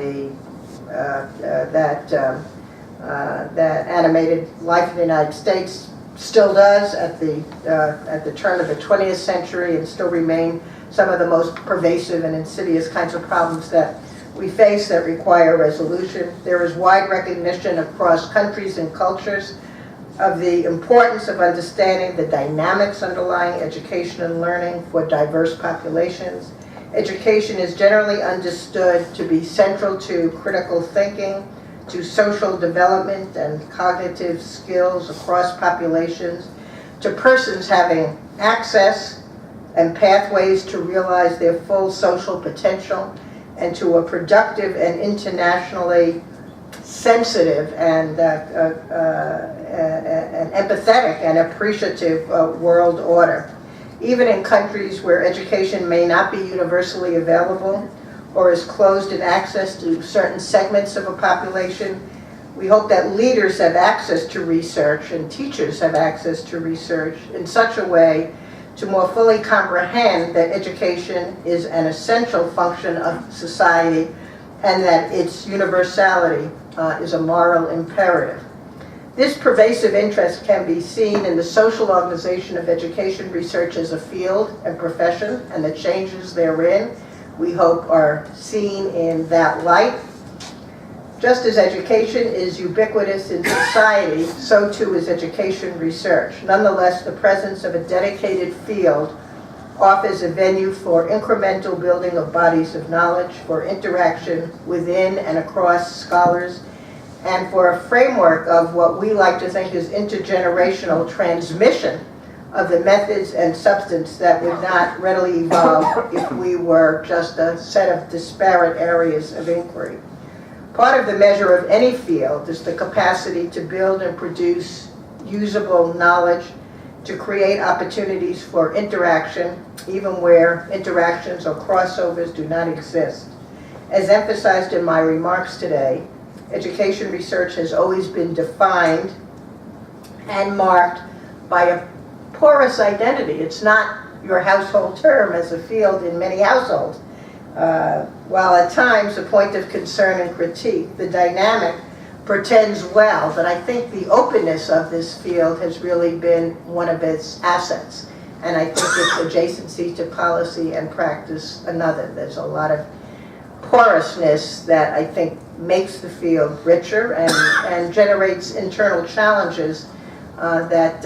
S2: that animated life in the United States still does at the turn of the 20th century and still remain some of the most pervasive and insidious kinds of problems that we face that require resolution. There is wide recognition across countries and cultures of the importance of understanding the dynamics underlying education and learning for diverse populations. Education is generally understood to be central to critical thinking, to social development and cognitive skills across populations, to persons having access and pathways to realize their full social potential, and to a productive and internationally sensitive and empathetic and appreciative world order. Even in countries where education may not be universally available or is closed in access to certain segments of a population, we hope that leaders have access to research and teachers have access to research in such a way to more fully comprehend that education is an essential function of society and that its universality is a moral imperative. This pervasive interest can be seen in the social organization of education research as a field and profession, and the changes therein, we hope, are seen in that light. Just as education is ubiquitous in society, so too is education research. Nonetheless, the presence of a dedicated field offers a venue for incremental building of bodies of knowledge, for interaction within and across scholars, and for a framework of what we like to think is intergenerational transmission of the methods and substance that would not readily evolve if we were just a set of disparate areas of inquiry. Part of the measure of any field is the capacity to build and produce usable knowledge, to create opportunities for interaction, even where interactions or crossovers do not exist. As emphasized in my remarks today, education research has always been defined and marked by a porous identity. It's not your household term as a field in many households. While at times a point of concern and critique, the dynamic pretends well, but I think the openness of this field has really been one of its assets. And I think its adjacency to policy and practice another. There's a lot of porousness that I think makes the field richer and generates internal challenges that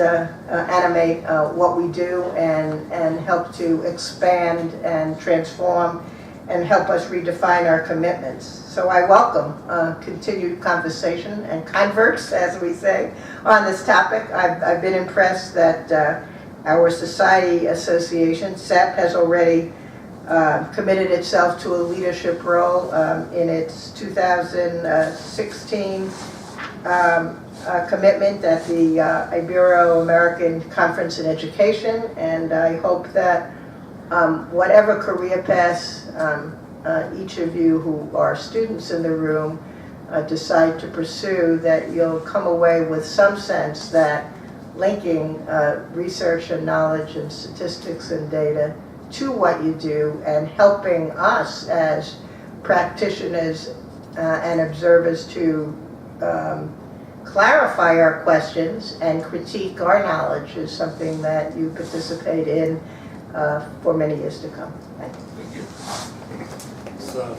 S2: animate what we do and help to expand and transform and help us redefine our commitments. So I welcome continued conversation and converts, as we say, on this topic. I've been impressed that our Society Association, SEP, has already committed itself to a leadership role in its 2016 commitment at the Ibero-American Conference in Education, and I hope that whatever career path each of you who are students in the room decide to pursue, that you'll come away with some sense that linking research and knowledge and statistics and data to what you do and helping us as practitioners and observers to clarify our questions and critique our knowledge is something that you participate in for many years to come. Thank you.
S1: Thank you.
S4: So,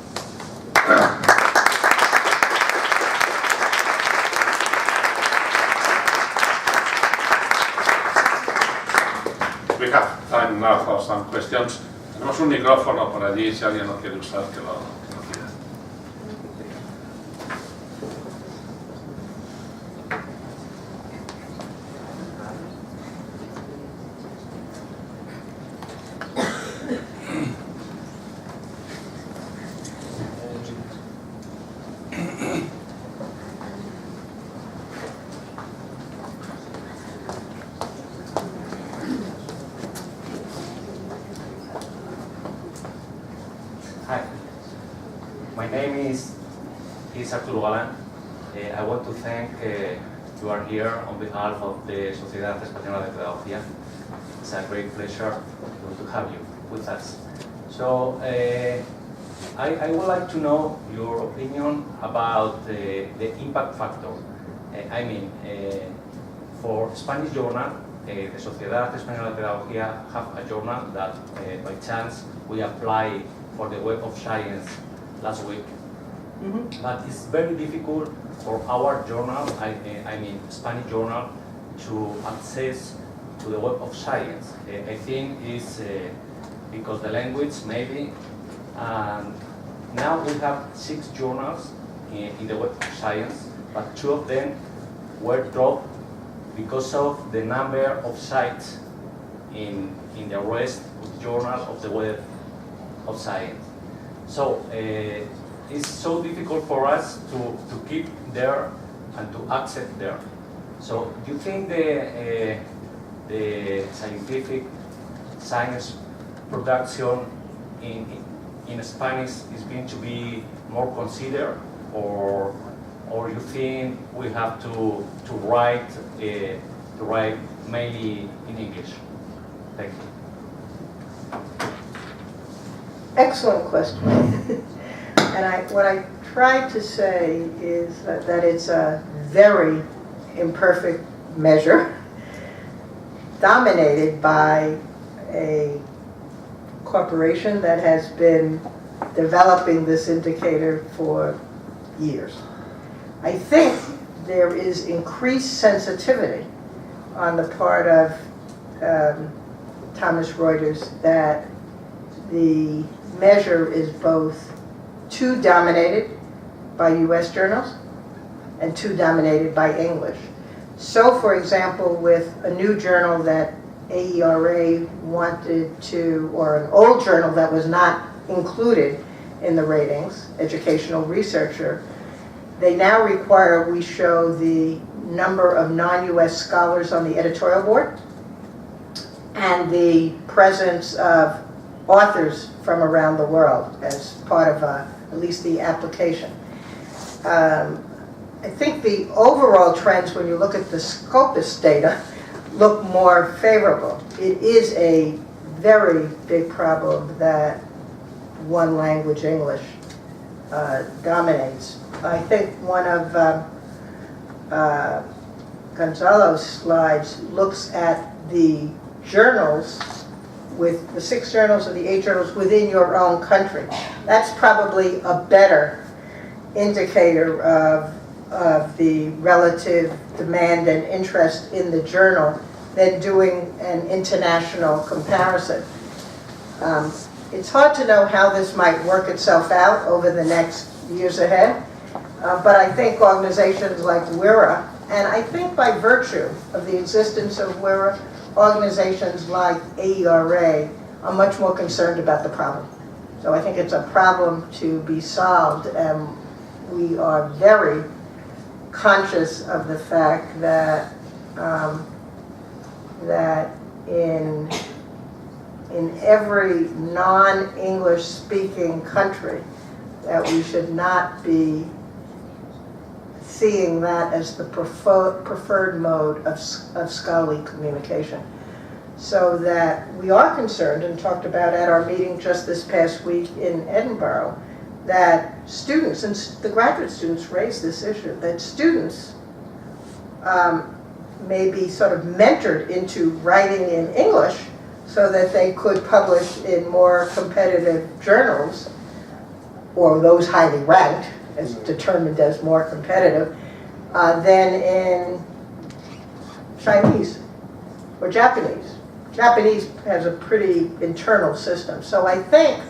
S1: We have time now for some questions. Tenemos un micrófono por allí, si alguien lo quiere usar, que lo pida.
S5: Hi, my name is Arturo Galán. I want to thank you are here on behalf of the Sociedad Española de Pedagogía. It's a great pleasure to have you with us. So I would like to know your opinion about the impact factor. I mean, for Spanish journal, the Sociedad Española de Pedagogía have a journal that by chance we applied for the Web of Science last week. But it's very difficult for our journal, I mean Spanish journal, to access to the Web of Science. I think it's because the language maybe, and now we have 6 journals in the Web of Science, but 2 of them were dropped because of the number of sites in the rest of the journal of the Web of Science. So it's so difficult for us to keep there and to access there. So do you think the scientific science production in Spanish is going to be more considered, or you think we have to write mainly in English? Thank you.
S2: Excellent question. And what I tried to say is that it's a very imperfect measure dominated by a corporation that has been developing this indicator for years. I think there is increased sensitivity on the part of Thomson Reuters that the measure is both too dominated by US journals and too dominated by English. So, for example, with a new journal that AERA wanted to, or an old journal that was not included in the ratings, Educational Researcher, they now require we show the number of non-US scholars on the editorial board and the presence of authors from around the world as part of at least the application. I think the overall trends, when you look at the Scopus data, look more favorable. It is a very big problem that one language, English, dominates. I think one of Gonzalo's slides looks at the journals, with the 6 journals or the 8 journals within your own country. That's probably a better indicator of the relative demand and interest in the journal than doing an international comparison. It's hard to know how this might work itself out over the next years ahead, but I think organizations like WIRA, and I think by virtue of the existence of WIRA, organizations like AERA are much more concerned about the problem. So I think it's a problem to be solved, and we are very conscious of the fact that that in every non-English speaking country, that we should not be seeing that as the preferred mode of scholarly communication. So that we are concerned, and talked about at our meeting just this past week in Edinburgh, that students, and the graduate students raised this issue, that students may be sort of mentored into writing in English so that they could publish in more competitive journals, or those highly ranked, as determined as more competitive, than in Chinese or Japanese. Japanese has a pretty internal system. So I think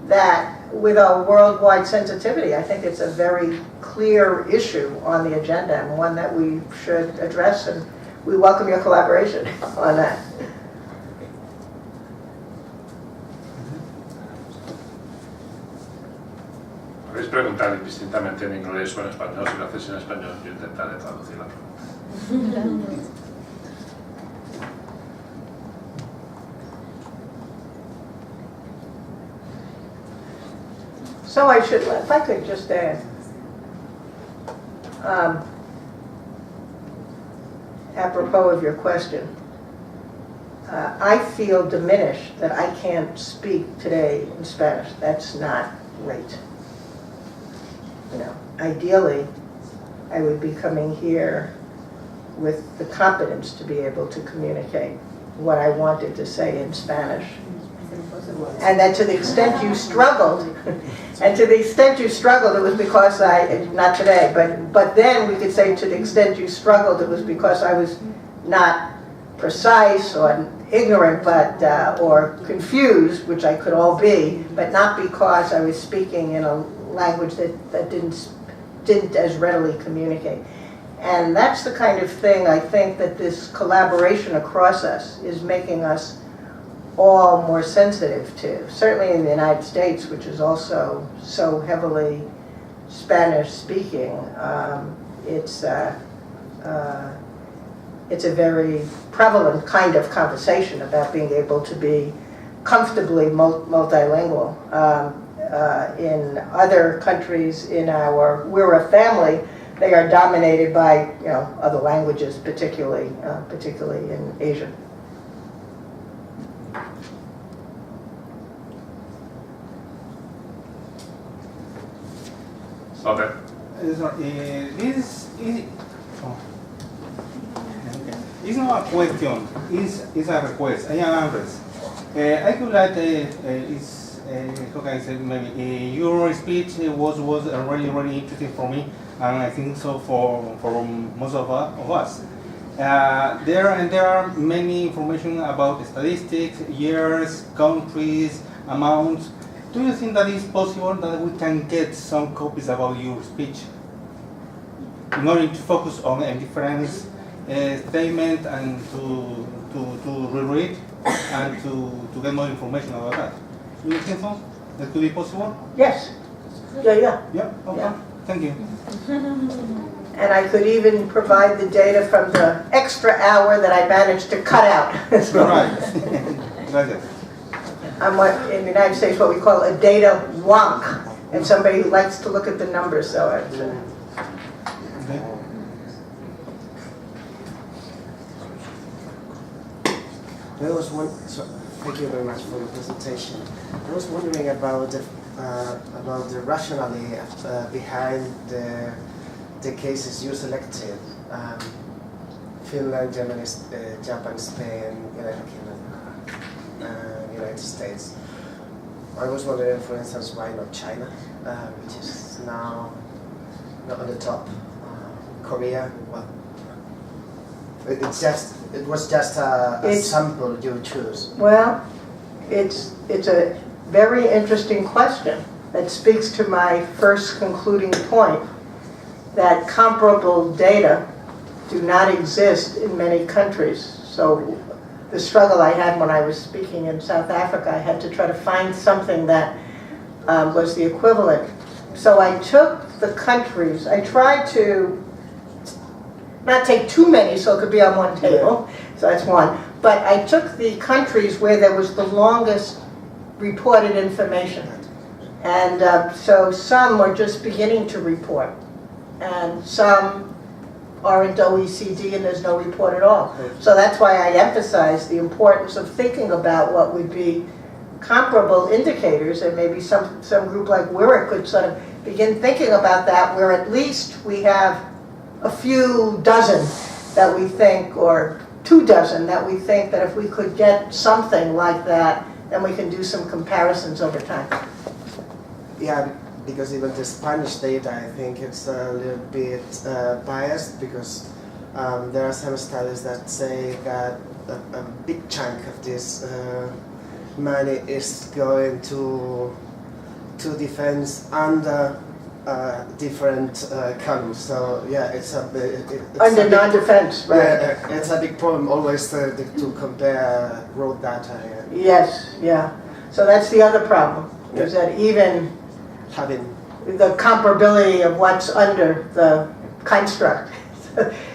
S2: that with a worldwide sensitivity, I think it's a very clear issue on the agenda, and one that we should address, and we welcome your collaboration on that.
S1: Podéis preguntar indistintamente en inglés o en español. Si lo hacéis en español, yo intentaré traducir la pregunta.
S2: So I should, if I could just add, apropos of your question, I feel diminished that I can't speak today in Spanish. That's not great. You know, ideally, I would be coming here with the competence to be able to communicate what I wanted to say in Spanish. And that to the extent you struggled, and to the extent you struggled, it was because not today, but then we could say to the extent you struggled, it was because I was not precise or ignorant, or confused, which I could all be, but not because I was speaking in a language that didn't as readily communicate. And that's the kind of thing I think that this collaboration across us is making us all more sensitive to. Certainly in the United States, which is also so heavily Spanish speaking, it's a very prevalent kind of conversation about being able to be comfortably multilingual. In other countries we're a family, they are dominated by other languages, particularly in Asia.
S1: Okay.
S4: It's not a question, it's a request, an address. I could like, how can I say, maybe your speech was really, really interesting for me, and I think so for most of us. There are many information about statistics, years, countries, amounts. Do you think that it's possible that we can get some copies about your speech in order to focus on a different statement and to reread and to get more information about that? Do you think so? That could be possible?
S2: Yes. Yeah.
S4: Yeah. Okay.
S2: Yeah.
S4: Thank you.
S2: And I could even provide the data from the extra hour that I managed to cut out.
S4: All right. Gracias.
S2: I'm in the United States what we call a data wonk, and somebody who likes to look at the numbers. So
S4: Okay.
S6: Thank you very much for your presentation. I was wondering about the rationale behind the cases you selected: Finland, Germany, Japan, Spain, United Kingdom, United States. I was wondering, for instance, why not China, which is now not on the top. Korea, well, it was just a sample you choose.
S2: well, it's a very interesting question that speaks to my first concluding point, that comparable data do not exist in many countries. So the struggle I had when I was speaking in South Africa, I had to try to find something that was the equivalent. So I took the countries, I tried to not take too many so it could be on one table, so that's one, but I took the countries where there was the longest reported information. And so some are just beginning to report, and some aren't OECD and there's no report at all. So that's why I emphasize the importance of thinking about what would be comparable indicators, and maybe some group like WIRA could sort of begin thinking about that, where at least we have a few dozen that we think, or 2 dozen that we think that if we could get something like that, then we can do some comparisons over time.
S6: Yeah, because even the Spanish data, I think it's a little bit biased, because there are some studies that say that a big chunk of this money is going to defense under different columns. So yeah, it's
S2: Under non-defense, right?
S6: Yeah, it's a big problem always to compare raw data.
S2: Yes, yeah. So that's the other problem, is that even
S6: Having
S2: the comparability of what's under the construct.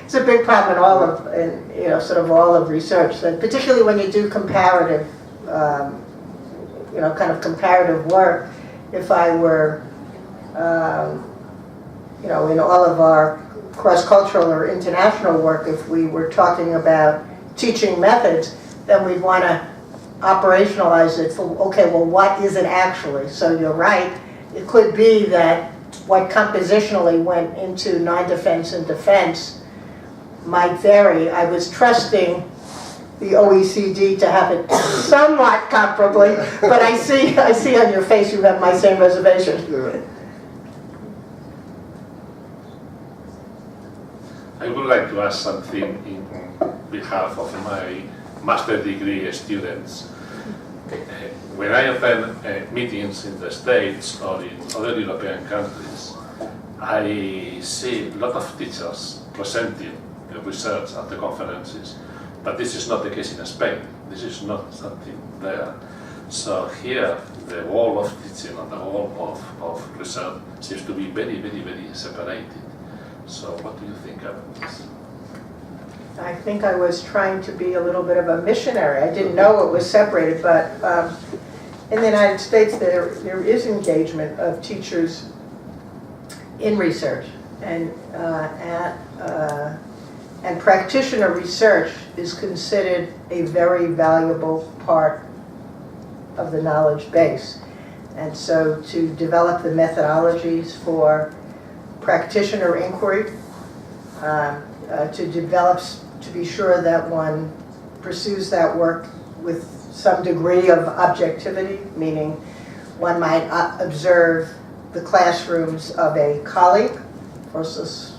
S2: It's a big problem in all of, sort of all of research, and particularly when you do comparative, kind of comparative work. If I were, in all of our cross-cultural or international work, if we were talking about teaching methods, then we'd want to operationalize it for, okay, well, what is it actually? So you're right. It could be that what compositionally went into non-defense and defense might vary. I was trusting the OECD to have it somewhat comparably, but I see on your face you have my same reservation.
S6: Yeah.
S1: I would like to ask something in behalf of my master degree students. When I attend meetings in the States or in other European countries, I see a lot of teachers presenting the research at the conferences, but this is not the case in Spain. This is not something there. So here, the wall of teaching and the wall of research seems to be very, very, very separated. So what do you think about this?
S2: I think I was trying to be a little bit of a missionary. I didn't know it was separated, but in the United States there is engagement of teachers in research, and practitioner research is considered a very valuable part of the knowledge base. And so to develop the methodologies for practitioner inquiry, to be sure that one pursues that work with some degree of objectivity, meaning one might observe the classrooms of a colleague versus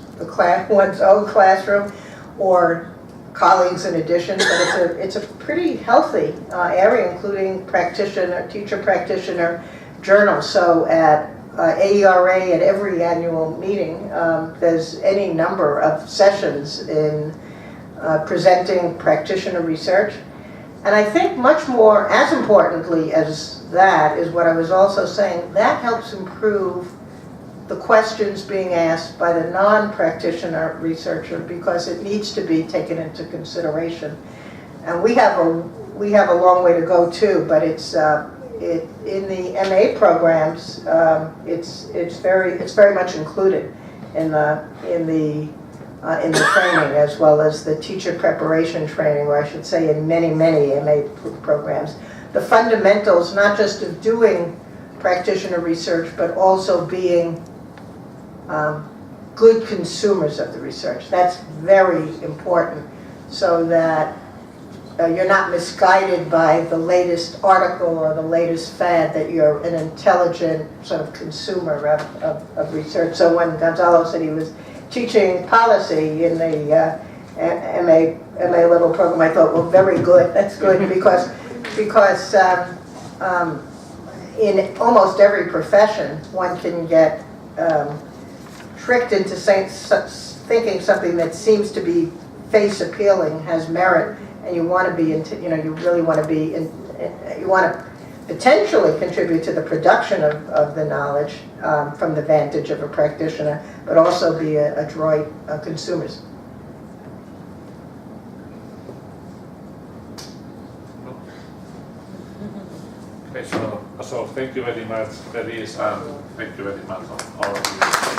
S2: one's own classroom, or colleagues in addition, but it's a pretty healthy area, including teacher-practitioner journals. So at AERA, at every annual meeting, there's any number of sessions in presenting practitioner research. And I think much more, as importantly as that, is what I was also saying, that helps improve the questions being asked by the non-practitioner researcher, because it needs to be taken into consideration. And we have a long way to go too, but it's in the MA programs, it's very much included in the training, as well as the teacher preparation training, or I should say in many MA programs. The fundamentals, not just of doing practitioner research, but also being good consumers of the research. That's very important, so that you're not misguided by the latest article or the latest fad, that you're an intelligent sort of consumer of research. So when Gonzalo said he was teaching policy in the MA level program, I thought, well, very good. That's good, because in almost every profession, one can get tricked into thinking something that seems to be face appealing has merit, and you want to be you really want to be you want to potentially contribute to the production of the knowledge from the vantage of a practitioner, but also be adroit consumers.
S1: Okay, so thank you very much, Felice, and thank you very much all of you.